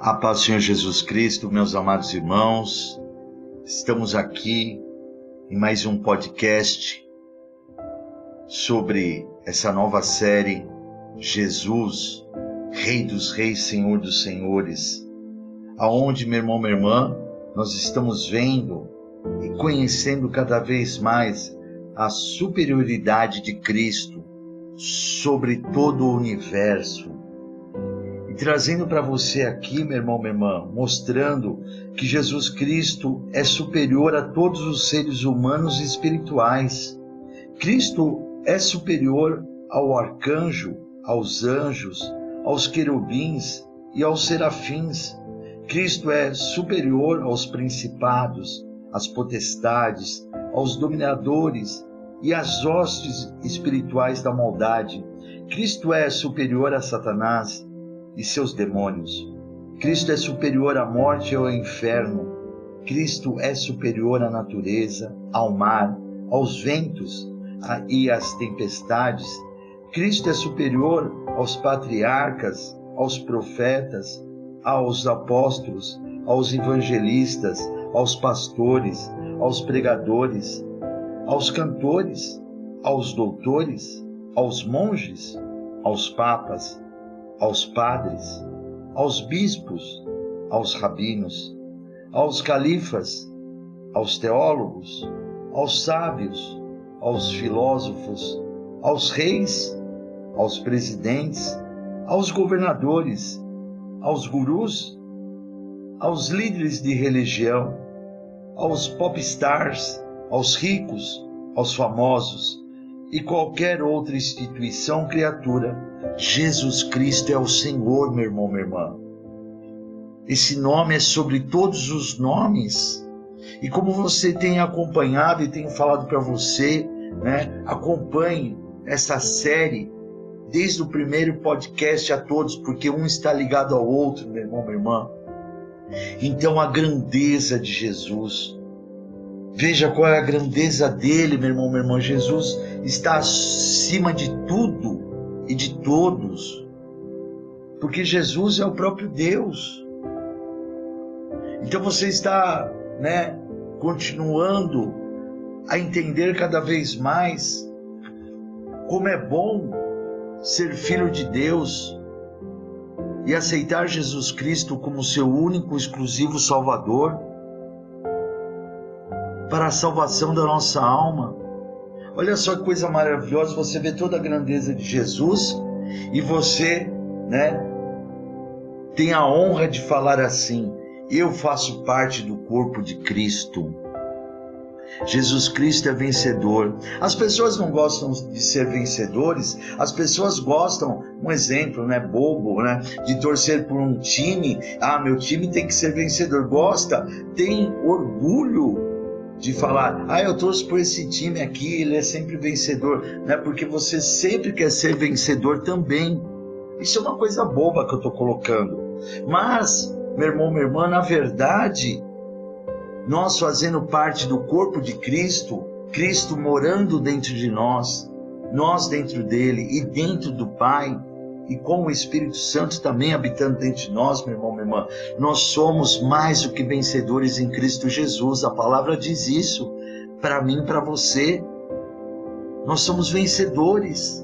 A paz do Senhor Jesus Cristo, meus amados irmãos, estamos aqui em mais um podcast sobre essa nova série Jesus, Rei dos Reis, Senhor dos Senhores, aonde, meu irmão, minha irmã, nós estamos vendo e conhecendo cada vez mais a superioridade de Cristo sobre todo o universo. Trazendo para você aqui, meu irmão, minha irmã, mostrando que Jesus Cristo é superior a todos os seres humanos e espirituais. Cristo é superior ao arcanjo, aos anjos, aos querubins e aos serafins. Cristo é superior aos principados, às potestades, aos dominadores e às hostes espirituais da maldade. Cristo é superior a Satanás e seus demônios. Cristo é superior à morte e ao inferno. Cristo é superior à natureza, ao mar, aos ventos e às tempestades. Cristo é superior aos patriarcas, aos profetas, aos apóstolos, aos evangelistas, aos pastores, aos pregadores, aos cantores, aos doutores, aos monges, aos papas, aos padres, aos bispos, aos rabinos, aos califas, aos teólogos, aos sábios, aos filósofos, aos reis, aos presidentes, aos governadores, aos gurus, aos líderes de religião, aos popstars, aos ricos, aos famosos e qualquer outra instituição, criatura. Jesus Cristo é o Senhor, meu irmão, minha irmã. Esse nome é sobre todos os nomes. E como você tem acompanhado e tenho falado para você, acompanhe essa série desde o primeiro podcast a todos, porque um está ligado ao outro, meu irmão, minha irmã. Então a grandeza de Jesus, veja qual é a grandeza dele, meu irmão, minha irmã. Jesus está acima de tudo e de todos, porque Jesus é o próprio Deus. Então você está, continuando a entender cada vez mais como é bom ser filho de Deus e aceitar Jesus Cristo como seu único, exclusivo Salvador para a salvação da nossa alma. Olha só que coisa maravilhosa, você vê toda a grandeza de Jesus e você, tem a honra de falar assim: eu faço parte do corpo de Cristo. Jesus Cristo é vencedor. As pessoas não gostam de ser vencedores, as pessoas gostam, um exemplo, bobo, de torcer por um time. Meu time tem que ser vencedor. Gosta, tem orgulho de falar, eu torço por esse time aqui, ele é sempre vencedor, porque você sempre quer ser vencedor também. Isso é uma coisa boba que eu estou colocando. Mas, meu irmão, minha irmã, na verdade, nós fazendo parte do corpo de Cristo, Cristo morando dentro de nós dentro dele e dentro do Pai, e com o Espírito Santo também habitando dentro de nós, meu irmão, minha irmã, nós somos mais do que vencedores em Cristo Jesus. A palavra diz isso para mim, para você. Nós somos vencedores.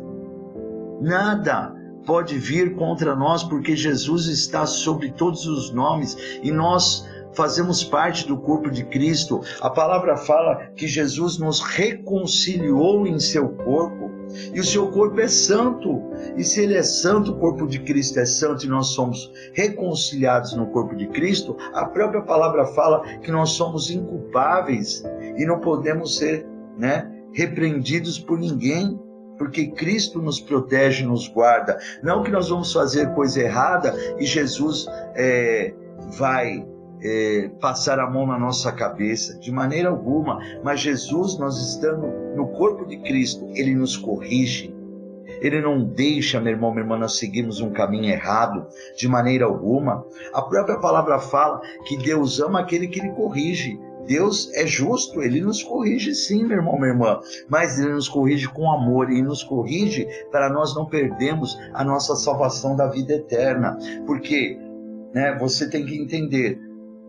Nada pode vir contra nós, porque Jesus está sobre todos os nomes e nós fazemos parte do corpo de Cristo. A palavra fala que Jesus nos reconciliou em seu corpo, e o seu corpo é santo, e se ele é santo, o corpo de Cristo é santo, e nós somos reconciliados no corpo de Cristo. A própria palavra fala que nós somos inculpáveis e não podemos ser repreendidos por ninguém, porque Cristo nos protege e nos guarda. Não que nós vamos fazer coisa errada e Jesus vai passar a mão na nossa cabeça, de maneira alguma. Mas Jesus, nós estando no corpo de Cristo, ele nos corrige. Ele não deixa, meu irmão, minha irmã, nós seguirmos um caminho errado, de maneira alguma. A própria palavra fala que Deus ama aquele que ele corrige. Deus é justo, ele nos corrige sim, meu irmão, minha irmã, mas ele nos corrige com amor, e nos corrige para nós não perdermos a nossa salvação da vida eterna, porque né, você tem que entender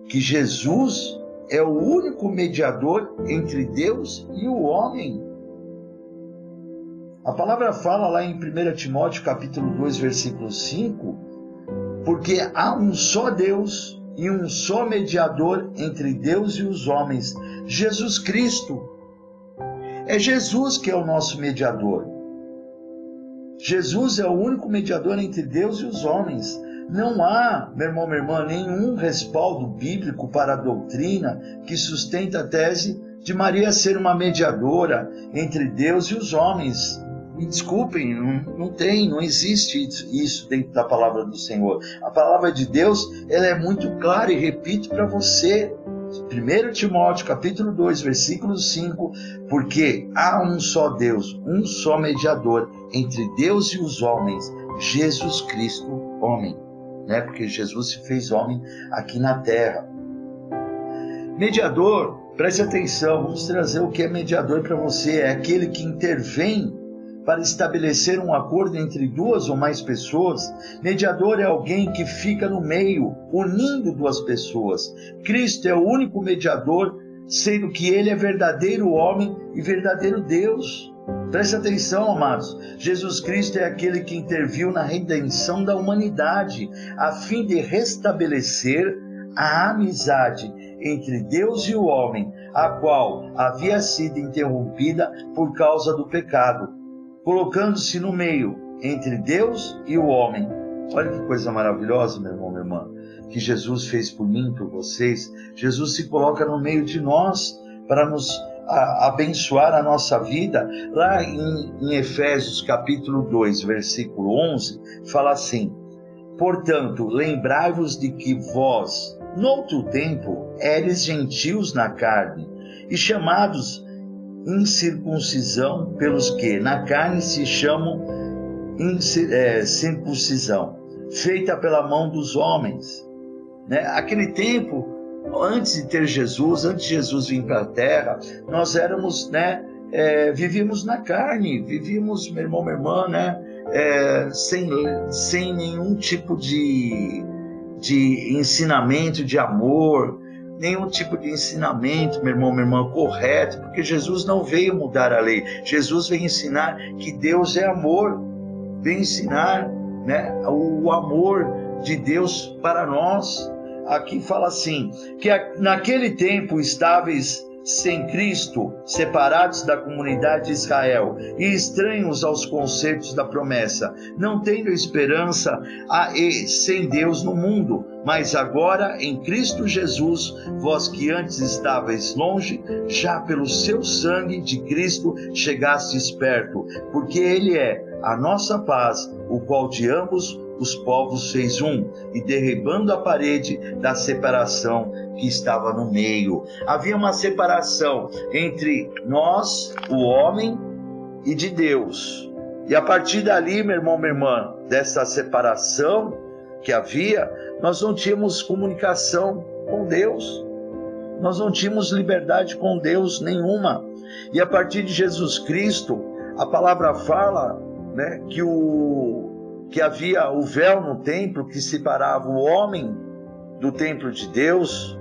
que Jesus é o único mediador entre Deus e o homem. A palavra fala lá em 1 Timóteo capítulo 2, versículo 5, porque há um só Deus e um só mediador entre Deus e os homens, Jesus Cristo. É Jesus que é o nosso mediador. Jesus é o único mediador entre Deus e os homens. Não há, meu irmão, minha irmã, nenhum respaldo bíblico para a doutrina que sustenta a tese de Maria ser uma mediadora entre Deus e os homens. Me desculpem, não existe isso dentro da palavra do Senhor. A palavra de Deus, ela é muito clara, e repito para você, 1 Timóteo capítulo 2, versículo 5, porque há um só Deus, um só mediador entre Deus e os homens, Jesus Cristo, homem, né? Porque Jesus se fez homem aqui na terra. Mediador, preste atenção, vamos trazer o que é mediador para você. É aquele que intervém para estabelecer um acordo entre duas ou mais pessoas. Mediador é alguém que fica no meio, unindo duas pessoas. Cristo é o único mediador, sendo que ele é verdadeiro homem e verdadeiro Deus. Preste atenção, amados. Jesus Cristo é aquele que interviu na redenção da humanidade, a fim de restabelecer a amizade entre Deus e o homem, a qual havia sido interrompida por causa do pecado, colocando-se no meio entre Deus e o homem. Olha que coisa maravilhosa, meu irmão, minha irmã, que Jesus fez por mim, por vocês. Jesus se coloca no meio de nós para nos abençoar a nossa vida. Lá em Efésios capítulo 2, versículo 11, fala assim: portanto, lembrai-vos de que vós, noutro tempo, éreis gentios na carne, e chamados incircuncisão pelos que na carne se chamam circuncisão, feita pela mão dos homens. Né? Aquele tempo, antes de ter Jesus, antes de Jesus vir para a terra, nós éramos, vivíamos na carne, vivíamos, meu irmão, minha irmã, sem nenhum tipo de ensinamento de amor, nenhum tipo de ensinamento, meu irmão, minha irmã, correto, porque Jesus não veio mudar a lei. Jesus veio ensinar que Deus é amor, veio ensinar, o amor de Deus para nós. Aqui fala assim, que naquele tempo estáveis sem Cristo, separados da comunidade de Israel e estranhos aos concertos da promessa, não tendo esperança e sem Deus no mundo. Mas agora, em Cristo Jesus, vós que antes estáveis longe, já pelo seu sangue de Cristo chegastes perto, porque Ele é a nossa paz, o qual de ambos os povos fez um, e derribando a parede da separação que estava no meio. Havia uma separação entre nós, o homem, e de Deus. E a partir dali, meu irmão, minha irmã, dessa separação que havia, nós não tínhamos comunicação com Deus. Nós não tínhamos liberdade com Deus nenhuma. E a partir de Jesus Cristo, a palavra fala, que havia o véu no templo que separava o homem do templo de Deus,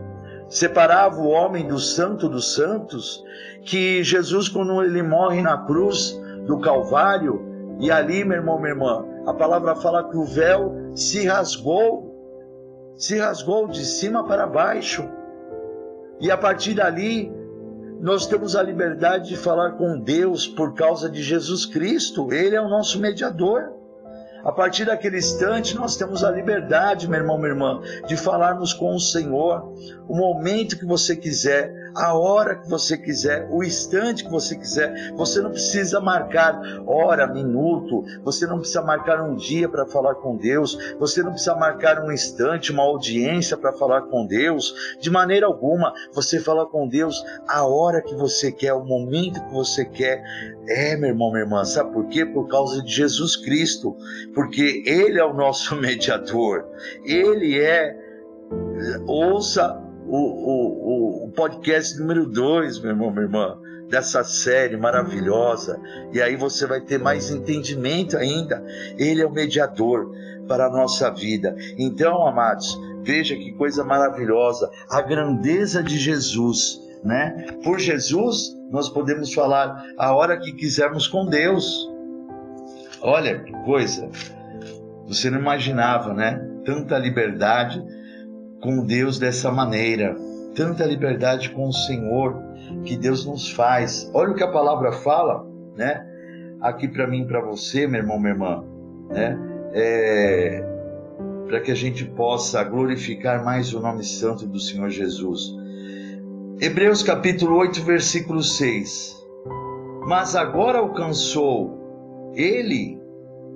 separava o homem do santo dos santos, que Jesus, quando ele morre na cruz do Calvário, e ali, meu irmão, minha irmã, a palavra fala que o véu se rasgou de cima para baixo, e a partir dali, nós temos a liberdade de falar com Deus por causa de Jesus Cristo. Ele é o nosso mediador. A partir daquele instante, nós temos a liberdade, meu irmão, minha irmã, de falarmos com o Senhor o momento que você quiser, a hora que você quiser, o instante que você quiser. Você não precisa marcar hora, minuto, você não precisa marcar um dia para falar com Deus, você não precisa marcar um instante, uma audiência para falar com Deus. De maneira alguma, você fala com Deus a hora que você quer, o momento que você quer. Meu irmão, minha irmã, sabe por quê? Por causa de Jesus Cristo, porque Ele é o nosso mediador. Ele é, ouça o podcast número 2, meu irmão, minha irmã, dessa série maravilhosa, e aí você vai ter mais entendimento ainda. Ele é o mediador. para a nossa vida. Então, amados, veja que coisa maravilhosa, a grandeza de Jesus, né? Por Jesus, nós podemos falar a hora que quisermos com Deus. Olha que coisa, você não imaginava, né? Tanta liberdade com Deus dessa maneira, tanta liberdade com o Senhor que Deus nos faz. Olha o que a palavra fala, né? Aqui para mim e para você, meu irmão, minha irmã, né? Para que a gente possa glorificar mais o nome santo do Senhor Jesus. Hebreus capítulo 8, versículo 6. Mas agora alcançou ele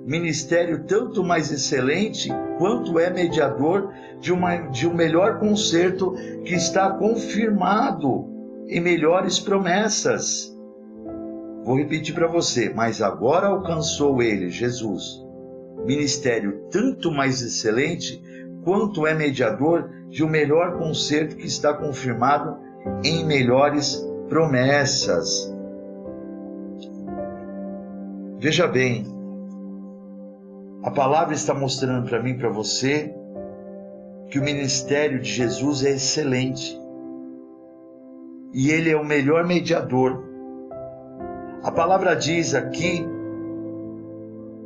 ministério tanto mais excelente, quanto é mediador de um melhor concerto que está confirmado em melhores promessas. Vou repetir para você, mas agora alcançou ele, Jesus, ministério tanto mais excelente, quanto é mediador de um melhor concerto que está confirmado em melhores promessas. Veja bem, a palavra está mostrando para mim e para você que o ministério de Jesus é excelente. E ele é o melhor mediador. A palavra diz aqui,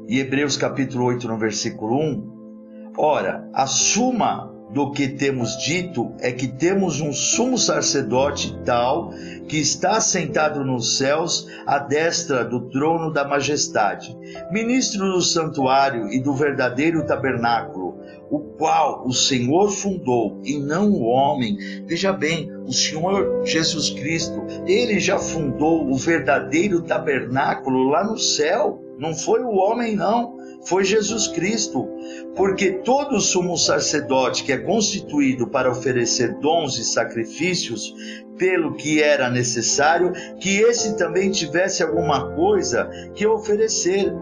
em Hebreus capítulo 8, no versículo 1, ora, a suma do que temos dito é que temos um sumo sacerdote tal que está assentado nos céus à destra do trono da majestade, ministro do santuário e do verdadeiro tabernáculo, o qual o Senhor fundou e não o homem. Veja bem, o Senhor Jesus Cristo, ele já fundou o verdadeiro tabernáculo lá no céu. Não foi o homem, não. Foi Jesus Cristo, porque todo sumo sacerdote que é constituído para oferecer dons e sacrifícios, pelo que era necessário, que esse também tivesse alguma coisa que oferecer.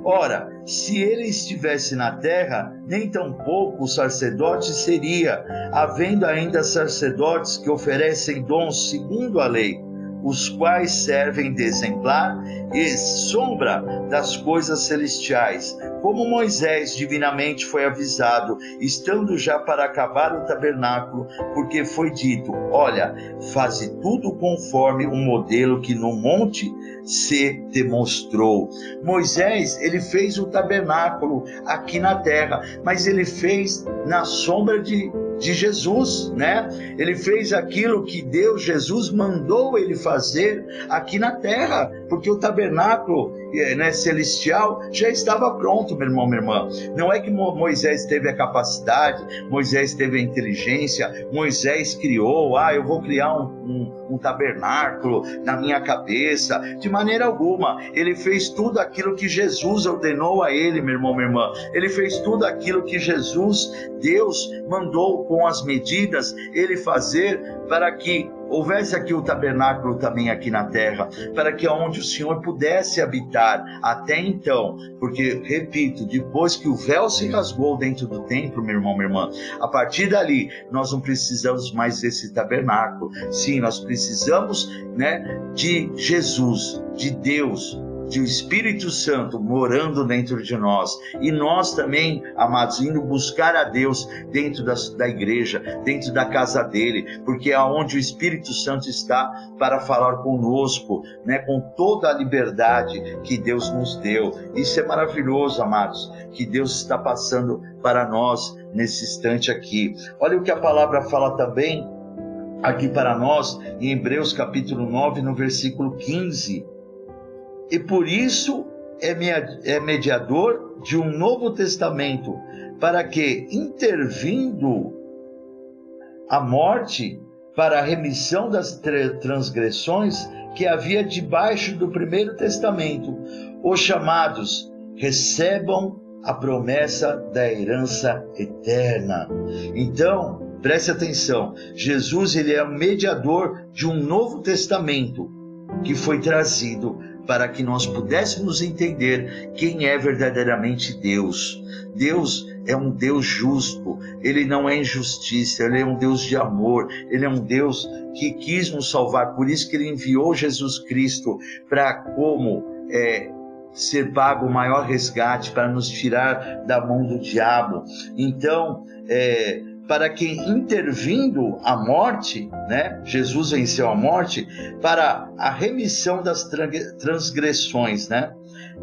Ora, se ele estivesse na terra, nem tampouco o sacerdote seria, havendo ainda sacerdotes que oferecem dons segundo a lei, os quais servem de exemplar e sombra das coisas celestiais, como Moisés divinamente foi avisado, estando já para acabar o tabernáculo, porque foi dito, olha, faze tudo conforme o modelo que no monte se demonstrou. Moisés, ele fez o tabernáculo aqui na terra, mas ele fez na sombra de Jesus, né? Ele fez aquilo que Deus, Jesus, mandou ele fazer aqui na terra, porque o tabernáculo, né, celestial já estava pronto, meu irmão, minha irmã. Não é que Moisés teve a capacidade, Moisés teve a inteligência, Moisés criou, eu vou criar um tabernáculo na minha cabeça. De maneira alguma. Ele fez tudo aquilo que Jesus ordenou a ele, meu irmão, minha irmã. Ele fez tudo aquilo que Jesus, Deus, mandou com as medidas ele fazer para que houvesse aqui o tabernáculo também aqui na terra, para que onde o Senhor pudesse habitar até então, porque, repito, depois que o véu se rasgou dentro do templo, meu irmão, minha irmã, a partir dali, nós não precisamos mais desse tabernáculo. Sim, nós precisamos, né, de Jesus, de Deus, de o Espírito Santo morando dentro de nós, e nós também, amados, indo buscar a Deus dentro da igreja, dentro da casa dele, porque é onde o Espírito Santo está para falar conosco, né, com toda a liberdade que Deus nos deu. Isso é maravilhoso, amados, que Deus está passando para nós nesse instante aqui. Olha o que a palavra fala também aqui para nós em Hebreus capítulo 9, no versículo 15. E por isso é mediador de um novo testamento, para que, intervindo a morte para a remissão das transgressões que havia debaixo do primeiro testamento, os chamados recebam a promessa da herança eterna. Então, preste atenção, Jesus, ele é o mediador de um novo testamento que foi trazido para que nós pudéssemos entender quem é verdadeiramente Deus. Deus é um Deus justo, ele não é injustiça, ele é um Deus de amor, ele é um Deus que quis nos salvar, por isso que ele enviou Jesus Cristo para como ser pago o maior resgate para nos tirar da mão do diabo. Então, para que intervindo a morte, né, Jesus venceu a morte, para a remissão das transgressões, né,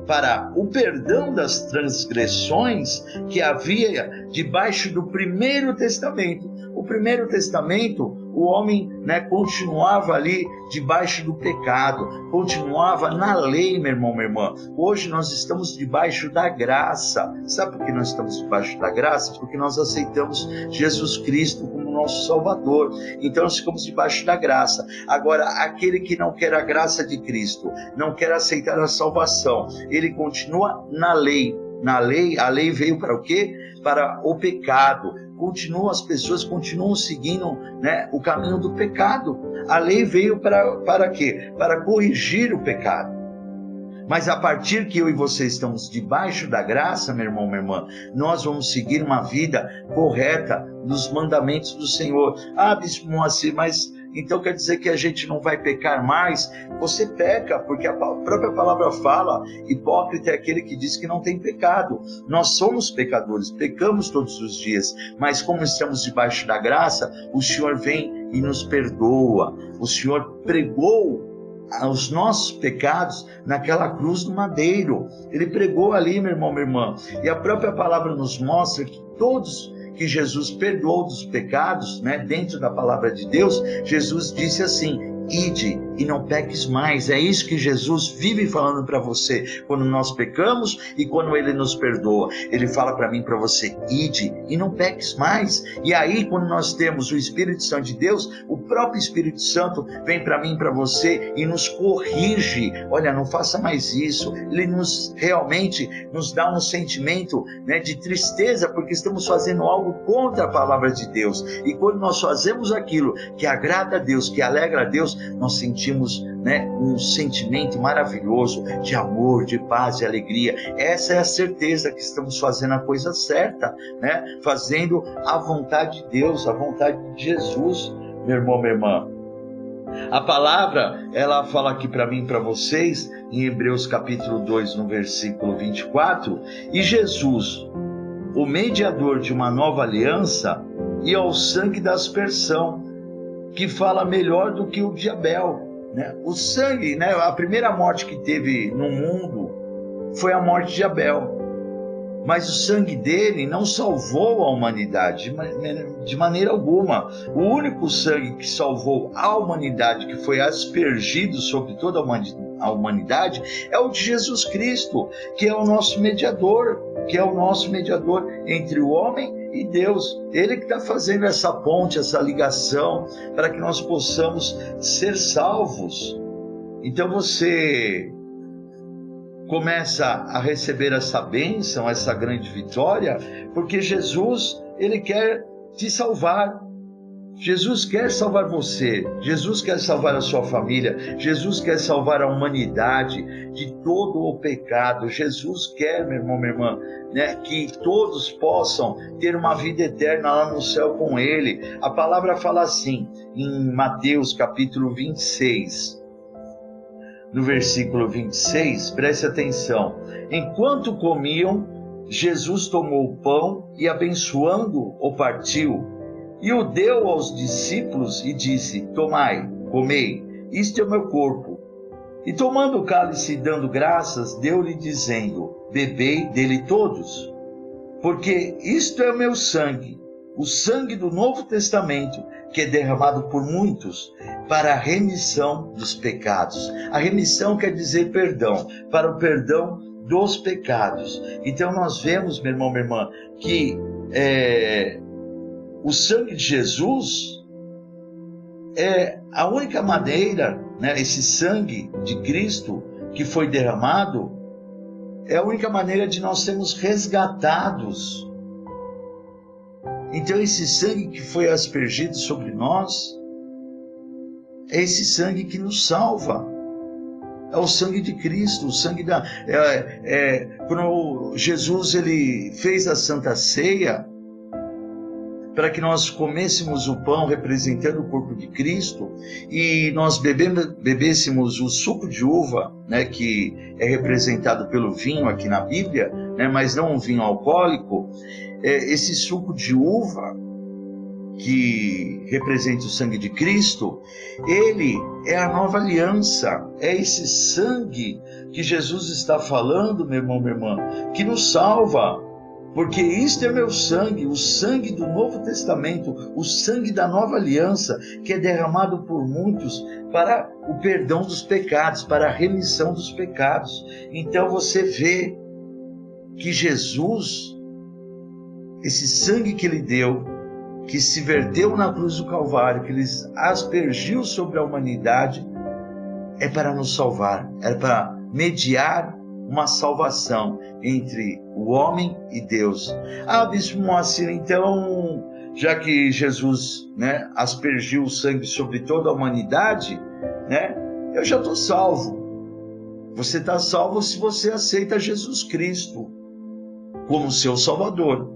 para o perdão das transgressões que havia debaixo do primeiro testamento. O primeiro testamento, o homem, né, continuava ali debaixo do pecado, continuava na lei, meu irmão, minha irmã. Hoje nós estamos debaixo da graça. Sabe por que nós estamos debaixo da graça? Porque nós aceitamos Jesus Cristo como nosso Salvador. Então nós ficamos debaixo da graça. Agora, aquele que não quer a graça de Cristo, não quer aceitar a salvação, ele continua na lei. Na lei, a lei veio para o quê? Para o pecado. As pessoas continuam seguindo, né, o caminho do pecado. A lei veio para quê? Para corrigir o pecado. Mas a partir que eu e você estamos debaixo da graça, meu irmão, minha irmã, nós vamos seguir uma vida correta nos mandamentos do Senhor. Ah, Bispo Moacir, mas então quer dizer que a gente não vai pecar mais? Você peca, porque a própria palavra fala, hipócrita é aquele que diz que não tem pecado. Nós somos pecadores, pecamos todos os dias, mas como estamos debaixo da graça, o Senhor vem e nos perdoa. O Senhor pregou os nossos pecados naquela cruz do madeiro. Ele pregou ali, meu irmão, minha irmã. E a própria palavra nos mostra que Jesus perdoou dos pecados, né? Dentro da palavra de Deus, Jesus disse assim: ide e não peques mais. É isso que Jesus vive falando para você quando nós pecamos e quando Ele nos perdoa. Ele fala para mim, para você: ide e não peques mais. E aí, quando nós temos o Espírito Santo de Deus, o próprio Espírito Santo vem para mim, para você e nos corrige. Olha, não faça mais isso. Ele realmente nos dá um sentimento, né, de tristeza, porque estamos fazendo algo contra a palavra de Deus. E quando nós fazemos aquilo que agrada a Deus, que alegra a Deus, nós sentimos, né, um sentimento maravilhoso de amor, de paz, de alegria. Essa é a certeza que estamos fazendo a coisa certa, né? Fazendo a vontade de Deus, a vontade de Jesus, meu irmão, minha irmã. A palavra, ela fala aqui para mim e para vocês, em Hebreus capítulo 2, no versículo 24, e Jesus, o mediador de uma nova aliança, e ao sangue da aspersão, que fala melhor do que o de Abel, né? O sangue, né? A primeira morte que teve no mundo foi a morte de Abel, mas o sangue dele não salvou a humanidade de maneira alguma. O único sangue que salvou a humanidade, que foi aspergido sobre toda a humanidade, é o de Jesus Cristo, que é o nosso mediador, entre o homem e Deus. Ele que está fazendo essa ponte, essa ligação, para que nós possamos ser salvos. Então você começa a receber essa bênção, essa grande vitória, porque Jesus, Ele quer te salvar. Jesus quer salvar você, Jesus quer salvar a sua família, Jesus quer salvar a humanidade de todo o pecado. Jesus quer, meu irmão, minha irmã, né, que todos possam ter uma vida eterna lá no céu com Ele. A palavra fala assim, em Mateus capítulo 26, no versículo 26, preste atenção. Enquanto comiam, Jesus tomou o pão e, abençoando, o partiu, e o deu aos discípulos e disse: tomai, comei, isto é o meu corpo. E tomando o cálice e dando graças, deu-lhe dizendo: bebei dele todos, porque isto é o meu sangue, o sangue do Novo Testamento, que é derramado por muitos para a remissão dos pecados. A remissão quer dizer perdão, para o perdão dos pecados. Então nós vemos, meu irmão, minha irmã, que o sangue de Jesus é a única maneira, né, esse sangue de Cristo que foi derramado, é a única maneira de nós sermos resgatados. Então esse sangue que foi aspergido sobre nós, é esse sangue que nos salva. É o sangue de Cristo, o sangue quando Jesus ele fez a Santa Ceia, para que nós comêssemos o pão representando o corpo de Cristo e nós bebêssemos o suco de uva, né, que é representado pelo vinho aqui na Bíblia, né, mas não um vinho alcoólico. Esse suco de uva, que representa o sangue de Cristo, ele é a nova aliança, é esse sangue que Jesus está falando, meu irmão, minha irmã, que nos salva. Porque isto é meu sangue, o sangue do Novo Testamento, o sangue da nova aliança, que é derramado por muitos para o perdão dos pecados, para a remissão dos pecados. Então você vê que Jesus, esse sangue que ele deu, que se verteu na cruz do Calvário, que ele aspergiu sobre a humanidade, é para nos salvar, é para mediar uma salvação entre o homem e Deus. Bispo Moacir, então, já que Jesus, né, aspergiu o sangue sobre toda a humanidade, né, eu já estou salvo. Você está salvo se você aceita Jesus Cristo como seu Salvador.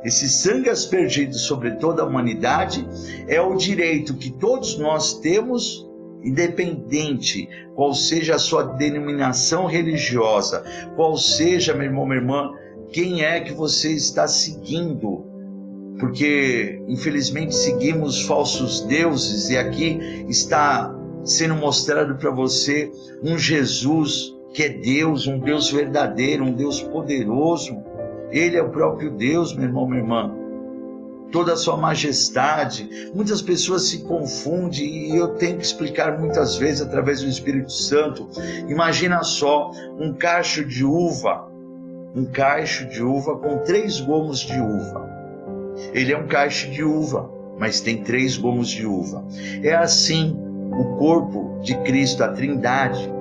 Esse sangue aspergido sobre toda a humanidade é o direito que todos nós temos, independente qual seja a sua denominação religiosa, qual seja, meu irmão, minha irmã, quem é que você está seguindo. Porque, infelizmente, seguimos falsos deuses e aqui está sendo mostrado para você um Jesus que é Deus, um Deus verdadeiro, um Deus poderoso. Ele é o próprio Deus, meu irmão, minha irmã. Toda a sua majestade. Muitas pessoas se confundem e eu tenho que explicar muitas vezes através do Espírito Santo. Imagina só um cacho de uva com 3 gomos de uva. Ele é um cacho de uva, mas tem 3 gomos de uva. É assim o corpo de Cristo, a Trindade,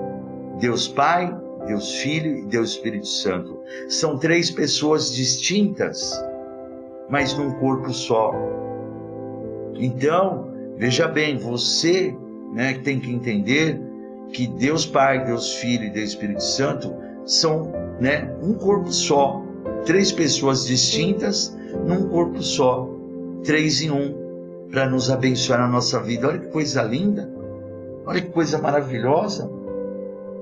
Deus Pai, Deus Filho e Deus Espírito Santo. São 3 pessoas distintas, mas num corpo só. Então, veja bem, você, né, tem que entender que Deus Pai, Deus Filho e Deus Espírito Santo são, né, um corpo só. 3 pessoas distintas num corpo só. 3 em 1, para nos abençoar na nossa vida. Olha que coisa linda, olha que coisa maravilhosa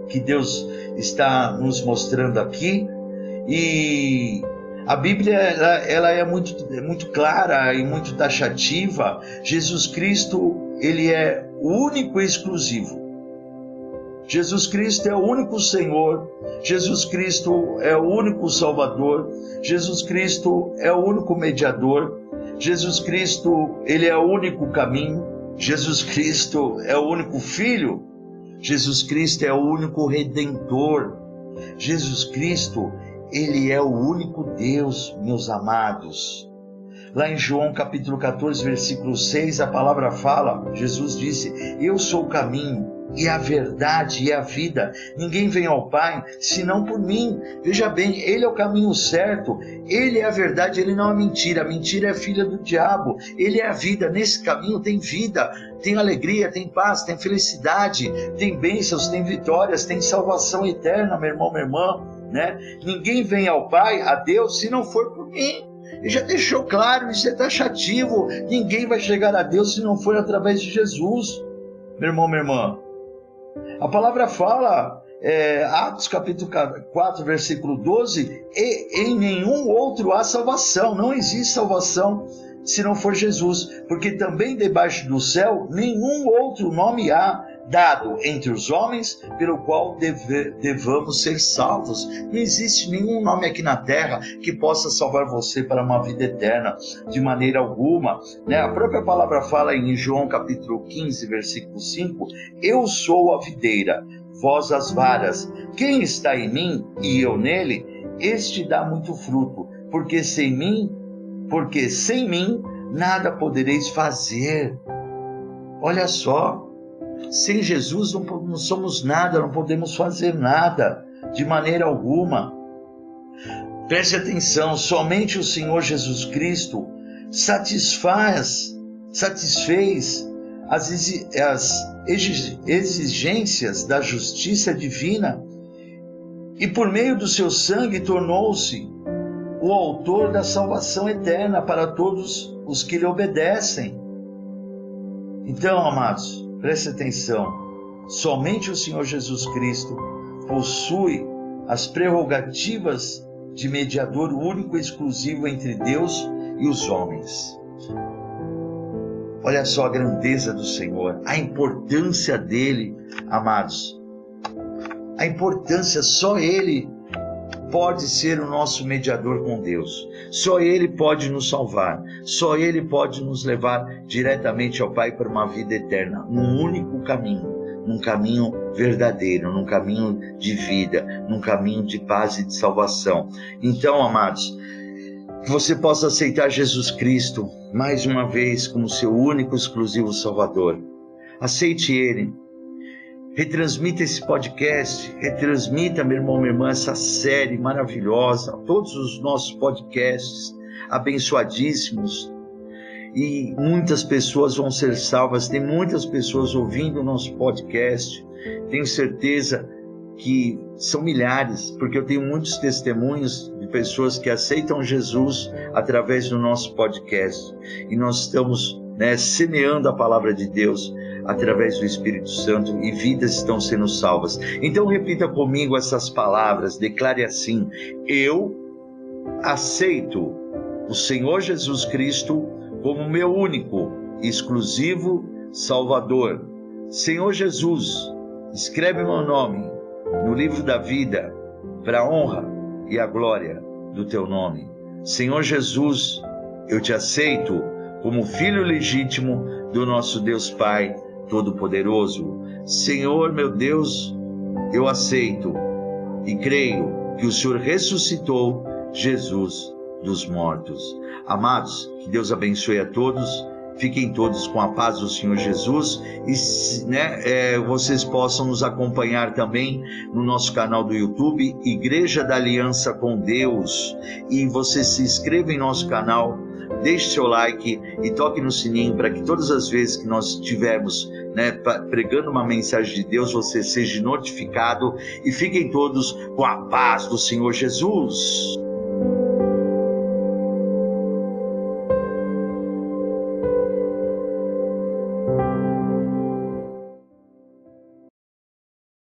que Deus está nos mostrando aqui. E a Bíblia ela é muito clara e muito taxativa. Jesus Cristo, ele é o único e exclusivo. Jesus Cristo é o único Senhor. Jesus Cristo é o único Salvador. Jesus Cristo é o único mediador. Jesus Cristo, ele é o único caminho. Jesus Cristo é o único Filho. Jesus Cristo é o único Redentor. Jesus Cristo, ele é o único Deus, meus amados. Lá em João capítulo 14, versículo 6, a palavra fala, Jesus disse: eu sou o caminho e a verdade e a vida. Ninguém vem ao Pai senão por mim. Veja bem, ele é o caminho certo, ele é a verdade, ele não é mentira. A mentira é filha do diabo. Ele é a vida. Nesse caminho tem vida, tem alegria, tem paz, tem felicidade, tem bênçãos, tem vitórias, tem salvação eterna, meu irmão, minha irmã, né? Ninguém vem ao Pai, a Deus, se não for por mim. Ele já deixou claro, isso é taxativo. Ninguém vai chegar a Deus se não for através de Jesus, meu irmão, minha irmã. A palavra fala, Atos capítulo 4, versículo 12, e em nenhum outro há salvação. Não existe salvação se não for Jesus, porque também debaixo do céu nenhum outro nome há dado entre os homens pelo qual devamos ser salvos. Não existe nenhum nome aqui na terra que possa salvar você para uma vida eterna, de maneira alguma, né? A própria palavra fala em João capítulo 15, versículo 5, eu sou a videira, vós as varas. Quem está em mim e eu nele, este dá muito fruto, porque sem mim nada podereis fazer. Olha só, sem Jesus não somos nada, não podemos fazer nada, de maneira alguma. Preste atenção, somente o Senhor Jesus Cristo satisfez as exigências da justiça divina e por meio do seu sangue tornou-se o autor da salvação eterna para todos os que lhe obedecem. Então, amados, preste atenção. Somente o Senhor Jesus Cristo possui as prerrogativas de mediador único e exclusivo entre Deus e os homens. Olha só a grandeza do Senhor, a importância dele, amados. A importância, só ele pode ser o nosso mediador com Deus. Só ele pode nos salvar. Só ele pode nos levar diretamente ao Pai para uma vida eterna, num único caminho, num caminho verdadeiro, num caminho de vida, num caminho de paz e de salvação. Então, amados, que você possa aceitar Jesus Cristo mais uma vez como seu único exclusivo Salvador. Aceite ele. Retransmita esse podcast, retransmita, meu irmão, minha irmã, essa série maravilhosa, todos os nossos podcasts abençoadíssimos, e muitas pessoas vão ser salvas. Tem muitas pessoas ouvindo o nosso podcast, tenho certeza que são milhares, porque eu tenho muitos testemunhos de pessoas que aceitam Jesus através do nosso podcast, e nós estamos semeando a palavra de Deus através do Espírito Santo, e vidas estão sendo salvas. Então repita comigo essas palavras, declare assim: eu aceito o Senhor Jesus Cristo como meu único e exclusivo Salvador. Senhor Jesus, escreve meu nome no livro da vida, para a honra e a glória do teu nome. Senhor Jesus, eu te aceito como filho legítimo do nosso Deus Pai Todo-Poderoso. Senhor, meu Deus, eu aceito e creio que o Senhor ressuscitou Jesus dos mortos. Amados, que Deus abençoe a todos. Fiquem todos com a paz do Senhor Jesus, e vocês possam nos acompanhar também no nosso canal do YouTube, Igreja da Aliança com Deus, e você se inscreva em nosso canal, deixe seu like e toque no sininho para que todas as vezes que nós estivermos pregando uma mensagem de Deus, você seja notificado, e fiquem todos com a paz do Senhor Jesus.